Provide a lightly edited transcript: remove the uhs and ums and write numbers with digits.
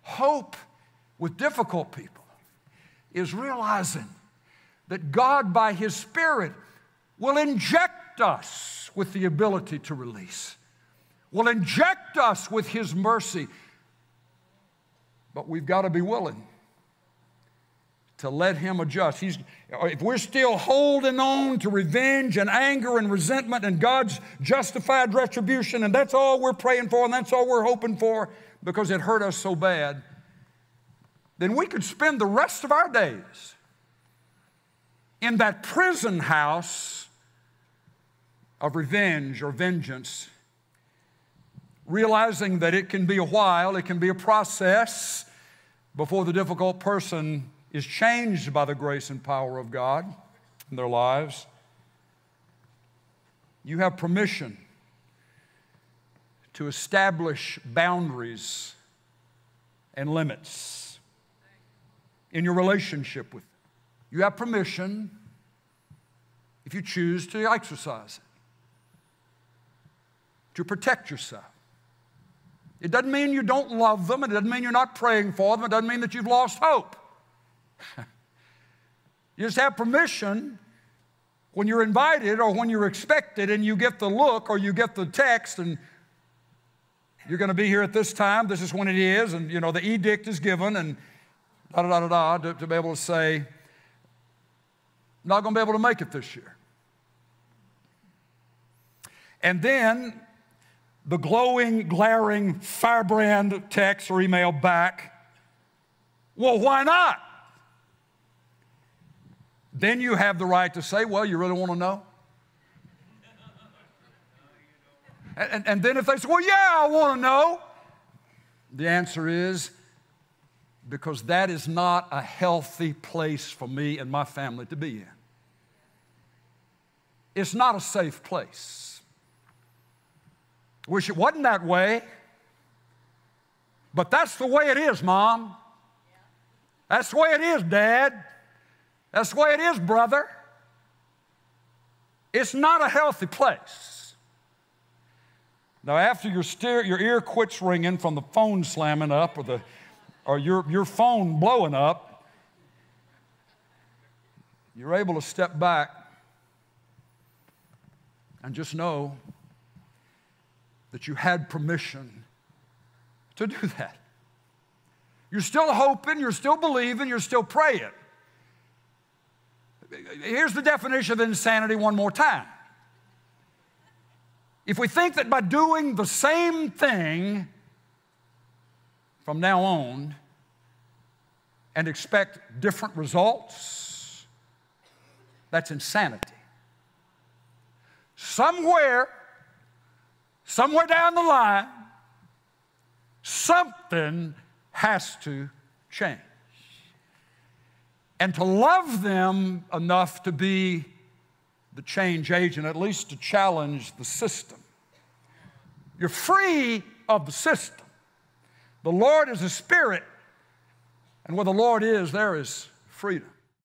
Hope with difficult people is realizing that God, by His Spirit, will inject us with the ability to release, will inject us with His mercy. But we've got to be willing to let Him adjust. If we're still holding on to revenge and anger and resentment and God's justified retribution, and that's all we're praying for and that's all we're hoping for because it hurt us so bad, then we could spend the rest of our days in that prison house of revenge or vengeance, realizing that it can be a while, it can be a process before the difficult person is changed by the grace and power of God in their lives. You have permission to establish boundaries and limits in your relationship with them. You have permission if you choose to exercise it, to protect yourself. It doesn't mean you don't love them. It doesn't mean you're not praying for them. It doesn't mean that you've lost hope. You just have permission when you're invited or when you're expected and you get the look or you get the text and you're going to be here at this time, this is when it is, and you know the edict is given and to be able to say, not going to be able to make it this year. And then the glowing, glaring, firebrand text or email back, well, why not? Then you have the right to say, well, you really want to know? And then if they say, well, yeah, I want to know, the answer is, because that is not a healthy place for me and my family to be in. It's not a safe place. Wish it wasn't that way, but that's the way it is, Mom. That's the way it is, Dad. That's the way it is, brother. It's not a healthy place. Now, after your ear quits ringing from the phone slamming up or your phone blowing up, you're able to step back and just know that you had permission to do that. You're still hoping, you're still believing, you're still praying. Here's the definition of insanity one more time. If we think that by doing the same thing from now on and expect different results, that's insanity. Somewhere down the line, something has to change. And to love them enough to be the change agent, at least to challenge the system. You're free of the system. The Lord is a spirit, and where the Lord is, there is freedom.